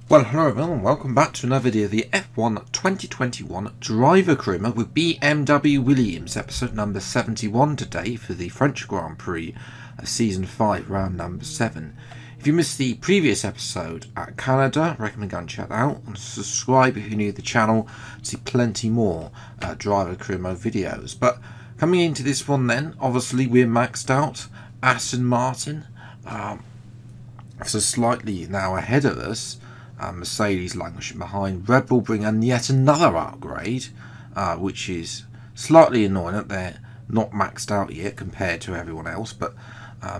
Well, hello everyone and welcome back to another video of the F1 2021 Driver Career with BMW Williams, episode number 71 today for the French Grand Prix of Season 5, round number 7. If you missed the previous episode at Canada, I recommend going and check that out and subscribe if you're new to the channel to see plenty more Driver Career Mode videos. But coming into this one then, obviously we're maxed out. Aston Martin, so slightly now ahead of us. Mercedes languishing behind. Red Bull bring in yet another upgrade, which is slightly annoying that they're not maxed out yet compared to everyone else, but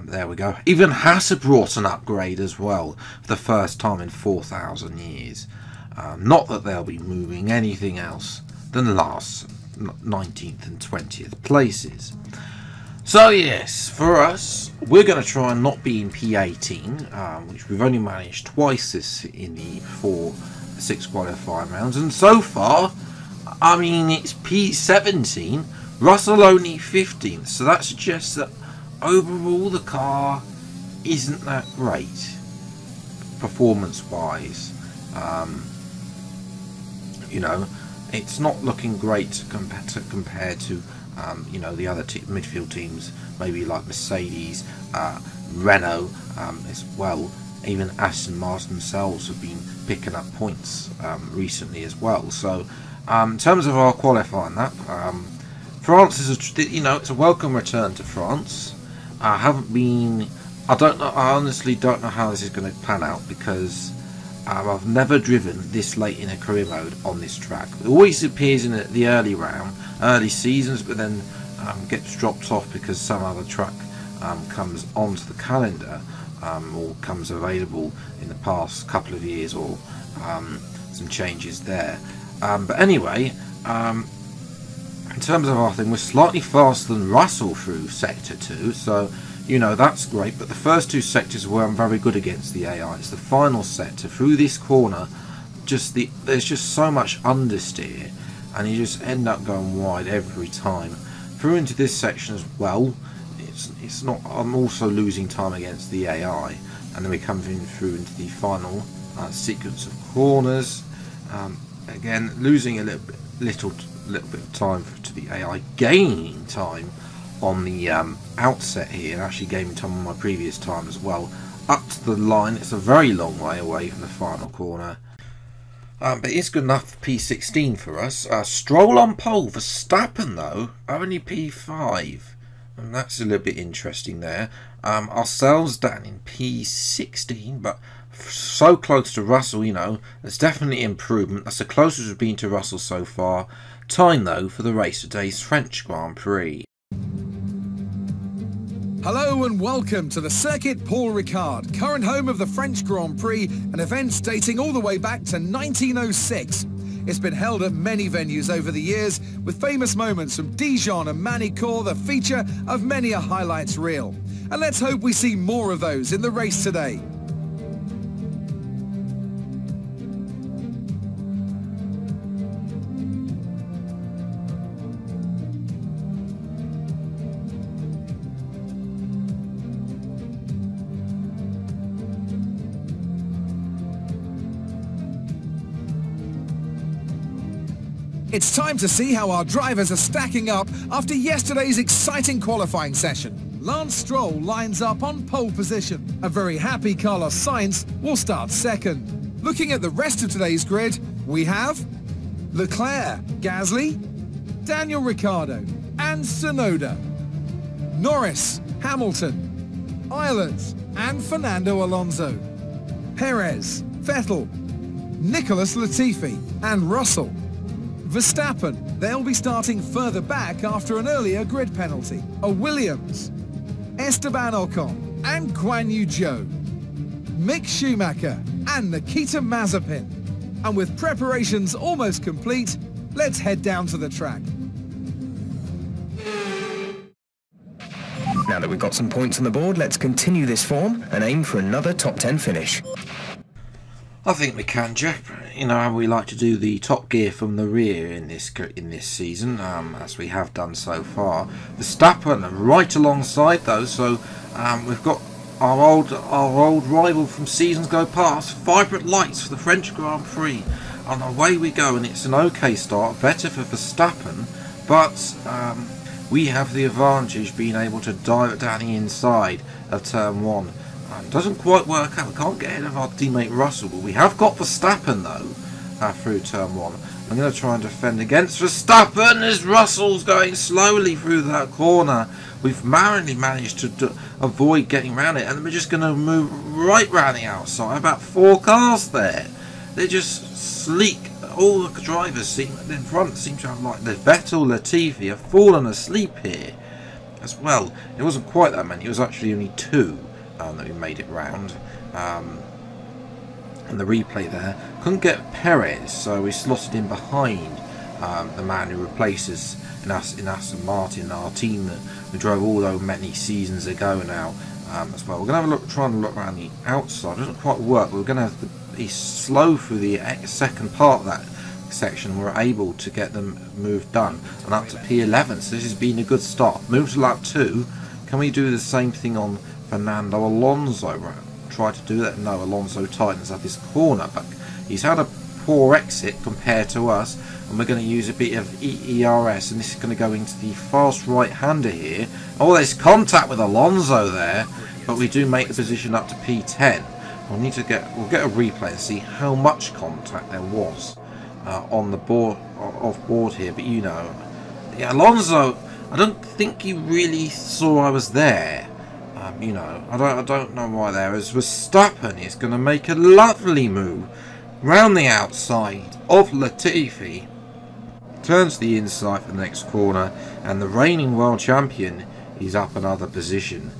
there we go. Even Haas have brought an upgrade as well for the first time in 4,000 years. Not that they'll be moving anything else than the last 19th and 20th places. So yes, for us, we're going to try and not be in P18, which we've only managed twice this in the 6 qualifying rounds, and so far, I mean, it's P17, Russell only 15th, so that suggests that overall the car isn't that great, performance-wise. You know, it's not looking great compared to you know, the other midfield teams, maybe like Mercedes, Renault as well. Even Aston Martin themselves have been picking up points recently as well. So in terms of our qualifying that, France is you know, it's a welcome return to France. I haven't been, I honestly don't know how this is going to pan out, because I've never driven this late in a career mode on this track. It always appears in the early seasons, but then gets dropped off because some other track comes onto the calendar or comes available in the past couple of years, or some changes there. But anyway, in terms of our thing, we're slightly faster than Russell through Sector 2, so you know, that's great, but the first two sectors were very good against the AI. It's the final sector through this corner, there's just so much understeer, and you just end up going wide every time. Through into this section as well, it's not. I'm also losing time against the AI, and then we come through into the final sequence of corners. Again, losing a little bit of time to the AI, gaining time on the outset here, and actually gaining time on my previous time as well. Up to the line, it's a very long way away from the final corner. But it's good enough for P16 for us. Stroll on pole. Verstappen, though, only P5. And that's a little bit interesting there. Ourselves down in P16, but so close to Russell, you know. There's definitely improvement. That's the closest we've been to Russell so far. Time, though, for the race today's French Grand Prix. Hello and welcome to the Circuit Paul Ricard, current home of the French Grand Prix, an event dating all the way back to 1906. It's been held at many venues over the years, with famous moments from Dijon and Manicourt the feature of many a highlights reel. And let's hope we see more of those in the race today. It's time to see how our drivers are stacking up after yesterday's exciting qualifying session. Lance Stroll lines up on pole position. A very happy Carlos Sainz will start second. Looking at the rest of today's grid, we have Leclerc, Gasly, Daniel Ricciardo and Tsunoda, Norris, Hamilton, Eilert and Fernando Alonso, Perez, Vettel, Nicholas Latifi and Russell. Verstappen, they'll be starting further back after an earlier grid penalty. A Williams, Esteban Ocon and Guan Yu Zhou, Mick Schumacher and Nikita Mazepin. And with preparations almost complete, let's head down to the track. Now that we've got some points on the board, let's continue this form and aim for another top 10 finish. I think we can, Jeff. You know how we like to do the top gear from the rear in this season, as we have done so far. Verstappen right alongside those, so we've got our old rival from seasons go past. Vibrant lights for the French Grand Prix, and away we go. And it's an okay start, better for Verstappen, but we have the advantage being able to dive it down the inside of turn 1. Doesn't quite work out. We can't get ahead of our teammate Russell, but we have got Verstappen though through turn 1. I'm going to try and defend against Verstappen as Russell's going slowly through that corner. We've narrowly managed to avoid getting around it, and we're just going to move right round the outside. About 4 cars there. They're just sleek. All the drivers in front seem to have, like, the Vettel, Latifi have fallen asleep here as well. It wasn't quite that many. It was actually only 2 that we made it round. And the replay there, couldn't get Perez, so we slotted in behind the man who replaces in Aston Martin, our team that we drove all those many seasons ago now as well. We're going to have a look, trying to look around the outside. It doesn't quite work, but we're going to have to be slow through the second part of that section. We're able to get them moved done and up to P11, so this has been a good start. Move to lap 2. Can we do the same thing on Fernando Alonso? Try to do that. No, Alonso tightens up his corner, but he's had a poor exit compared to us, and we're going to use a bit of ERS, and this is going to go into the fast right-hander here. Oh, there's contact with Alonso there, but we do make the position up to P10. We'll get a replay and see how much contact there was on the board, off board here. But you know, yeah, Alonso, I don't think he really saw I was there. You know, I don't know why there is. Verstappen is going to make a lovely move round the outside of Latifi, turns the inside for the next corner, and the reigning world champion is up another position.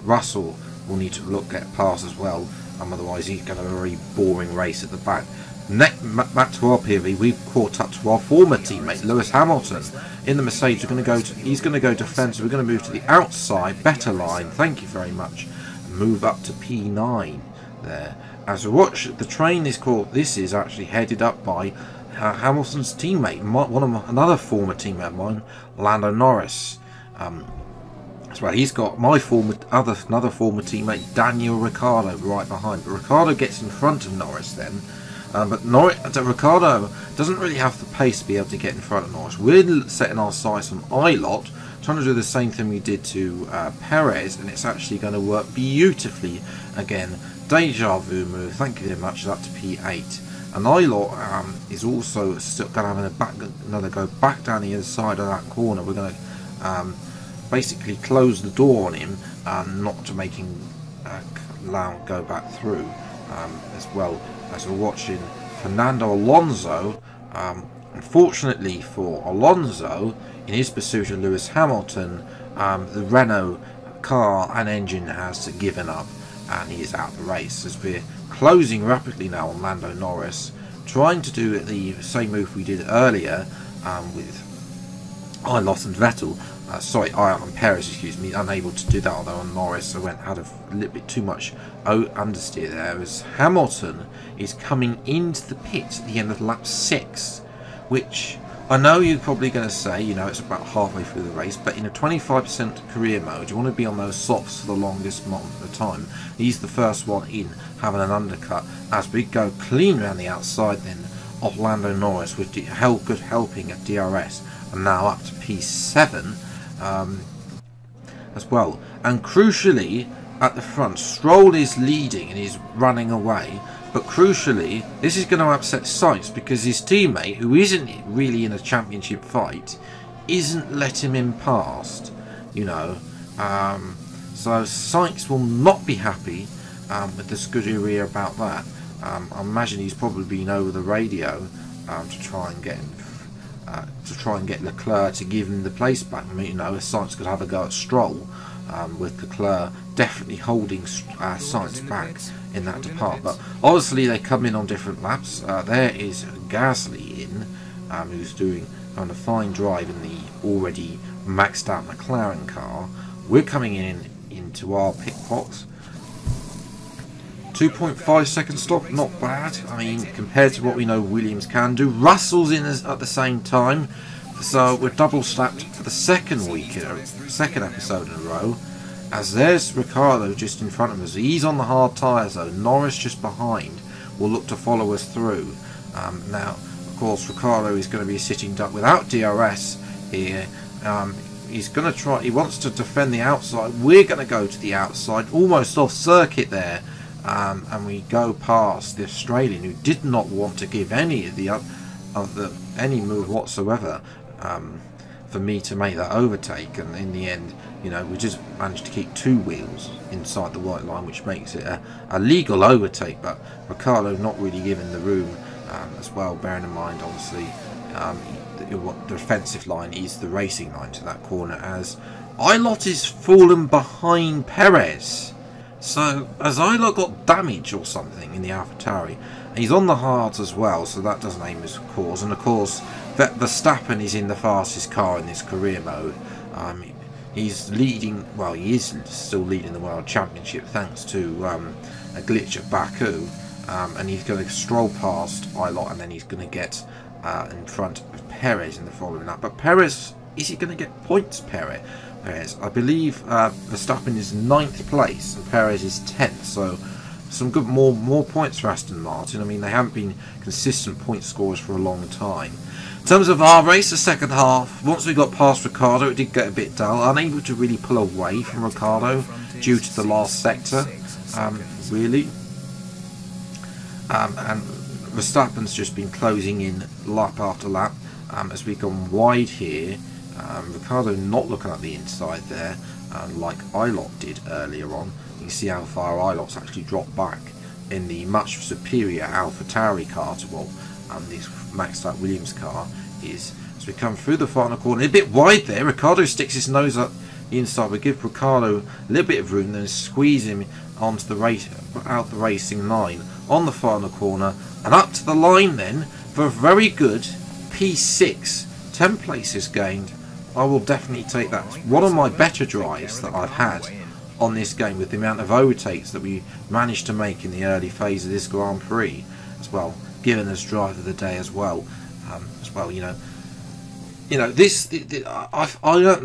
Russell will need to get past as well, otherwise he's going to have a very boring race at the back. Back to our POV, we've caught up to our former teammate Lewis Hamilton in the Mercedes. He's going to go defensive. We're going to move to the outside, better line. Thank you very much. Move up to P9 there. As we watch, the train is called. This is actually headed up by Hamilton's teammate, another former teammate of mine, Lando Norris. As well, he's got my another former teammate, Daniel Ricciardo, right behind. But Ricciardo gets in front of Norris then. But Ricciardo doesn't really have the pace to be able to get in front of Norris. We're setting our sights on Ilott, trying to do the same thing we did to Perez, and it's actually going to work beautifully again. Deja vu move, thank you very much, up to P8. And Ilott is also still going to have another go back down the other side of that corner. We're going to basically close the door on him, not to make him allow him go back through as well. As we're watching Fernando Alonso, unfortunately for Alonso, in his pursuit of Lewis Hamilton, the Renault car and engine has given up, and he is out of the race. As we're closing rapidly now on Lando Norris, trying to do the same move we did earlier with Ilott and Vettel. And Perez, excuse me, unable to do that, although on Norris I had a little bit too much understeer there, as Hamilton is coming into the pit at the end of lap 6, which I know you're probably going to say, you know, it's about halfway through the race, but in a 25% career mode, you want to be on those softs for the longest amount of the time. He's the first one in, having an undercut, as we go clean around the outside then of Lando Norris with good helping at DRS, and now up to P7 as well. And crucially, at the front, Stroll is leading and he's running away, but crucially this is going to upset Sainz, because his teammate, who isn't really in a championship fight, isn't letting him past, you know. So Sainz will not be happy with the Scuderia about that. I imagine he's probably been over the radio to try and get him Leclerc to give him the place back. I mean, you know, Sainz could have a go at Stroll, with Leclerc definitely holding Sainz back in that department. But obviously they come in on different laps. There is Gasly in, who's doing a fine drive in the already maxed out McLaren car. We're coming into our pit box. 2.5 second stop, not bad. I mean, compared to what we know Williams can do. Russell's in at the same time, so we're double slapped for the second episode in a row. as there's Ricciardo just in front of us. He's on the hard tyres though. Norris just behind will look to follow us through. Now, of course, Ricciardo is going to be sitting duck without DRS here. He's going to try. He wants to defend the outside. We're going to go to the outside, almost off circuit there, and we go past the Australian, who did not want to give any of any move whatsoever for me to make that overtake. And in the end, you know, we just managed to keep 2 wheels inside the white line, which makes it a legal overtake. But Ricciardo not really given the room as well. Bearing in mind, obviously, the defensive line is the racing line to that corner, as Ilott is fallen behind Perez. So as Ilott got damage or something in the AlphaTauri, and he's on the hards as well, so that doesn't aim his cause. And of course, Verstappen is in the fastest car in this career mode. He's leading, well, he is still leading the World Championship thanks to a glitch at Baku, and he's going to stroll past Ilott, and then he's going to get in front of Perez in the following lap. But Perez, is he going to get points? Perez, I believe Verstappen is 9th place and Perez is 10th, so some good more points for Aston Martin. I mean, they haven't been consistent point scorers for a long time. In terms of our race, the second half, once we got past Ricciardo, it did get a bit dull. Unable to really pull away from Ricciardo due to the last sector, really. And Verstappen's just been closing in lap after lap as we've gone wide here. Ricciardo not looking at the inside there, like Ilott did earlier on. You can see how far Ilott's actually dropped back in the much superior AlphaTauri car to what this maxed out Williams car is. As we come through the final corner, a bit wide there, Ricciardo sticks his nose up the inside. We give Ricciardo a little bit of room, then squeeze him onto the out the racing line on the final corner, and up to the line then for a very good P6, 10 places gained. I will definitely take that. One of my better drives that I've had on this game, with the amount of overtakes that we managed to make in the early phase of this Grand Prix as well, given us drive of the day as well. I earned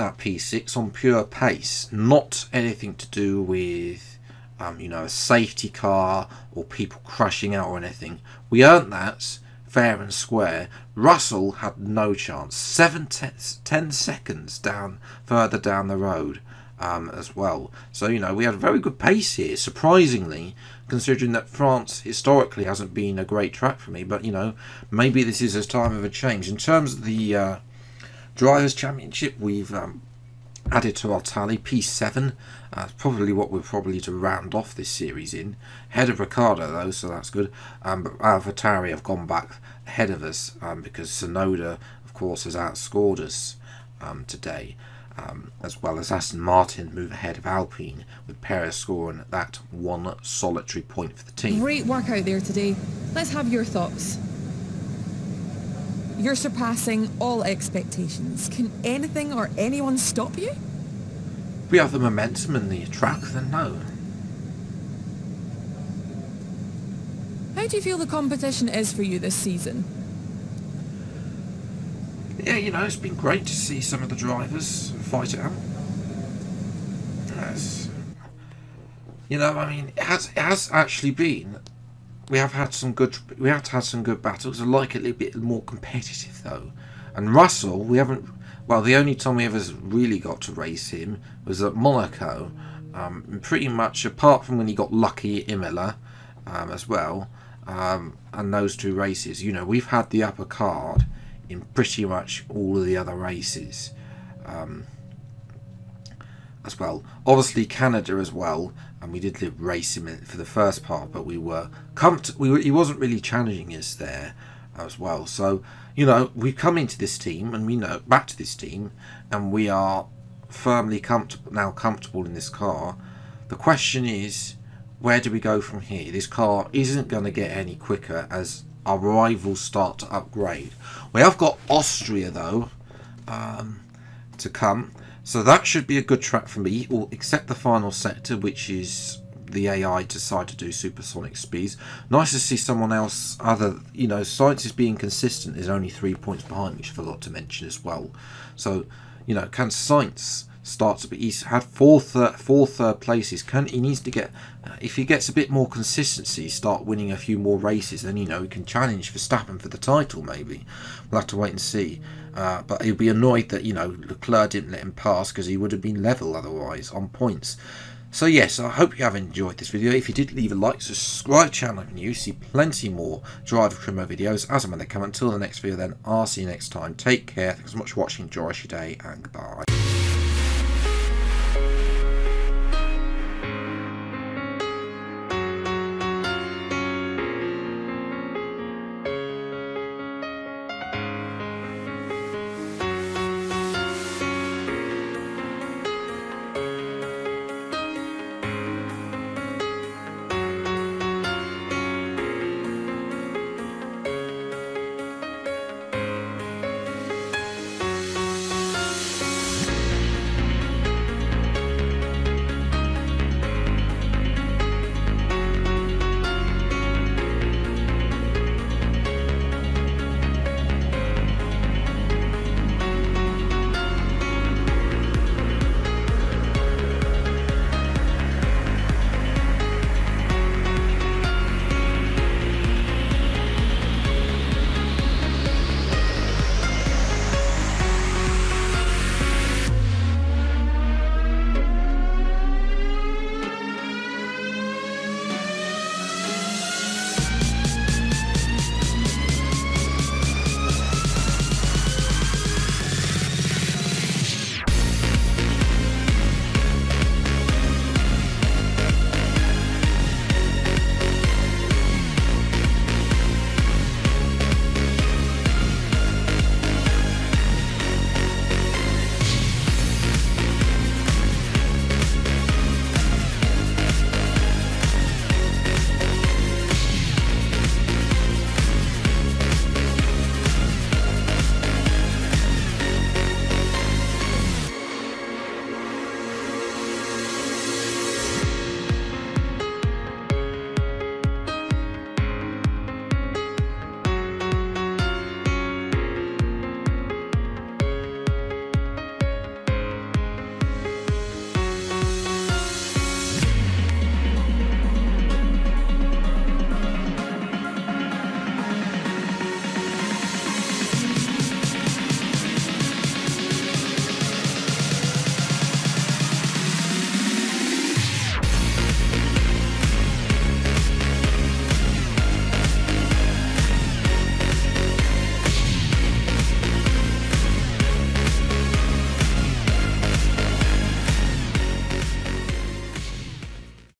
that P6 on pure pace, not anything to do with a safety car or people crashing out or anything. We earned that fair and square. Russell had no chance. 10 seconds further down the road as well. So, we had a very good pace here, surprisingly, considering that France historically hasn't been a great track for me. But, maybe this is a time of a change. In terms of the Drivers' Championship, we've added to our tally P7. Probably what we're probably to round off this series in. Ahead of Ricciardo though, so that's good. But AlphaTauri have gone back ahead of us because Tsunoda, of course, has outscored us today. As well as Aston Martin move ahead of Alpine, with Perez scoring that one solitary point for the team. Great work out there today. Let's have your thoughts. You're surpassing all expectations. Can anything or anyone stop you? If we have the momentum and the track, then no. How do you feel the competition is for you this season? Yeah, it's been great to see some of the drivers fight it out. It has actually been. We have had some good battles. I like it a little bit more competitive though. And Russell, we haven't. Well, the only time we ever really got to race him was at Monaco. Pretty much, apart from when he got lucky at Imola as well, and those 2 races. We've had the upper card in pretty much all of the other races as well. Obviously Canada as well, and we did race him for the first part, but we were he wasn't really challenging us there as well. So we've come into this team, and back to this team, and we are firmly comfortable in this car. The question is, where do we go from here? This car isn't going to get any quicker as our rivals start to upgrade. We have got Austria though to come, so that should be a good track for me, except the final sector, which is the AI decide to do supersonic speeds. Nice to see someone else Sainz is being consistent, is only 3 points behind, which I forgot to mention as well. So can Sainz start to be. He's had four third places. He needs to get, if he gets a bit more consistency, start winning a few more races, then, you know, he can challenge Verstappen for the title. Maybe we'll have to wait and see. But he'll be annoyed that, you know, Leclerc didn't let him pass, because he would have been level otherwise on points. So yes, I hope you have enjoyed this video. If you did, leave a like, subscribe to the channel if you're new, see plenty more driver career mode videos as and when they come. Until the next video then, I'll see you next time. Take care, thanks so much for watching, enjoy your day, and goodbye.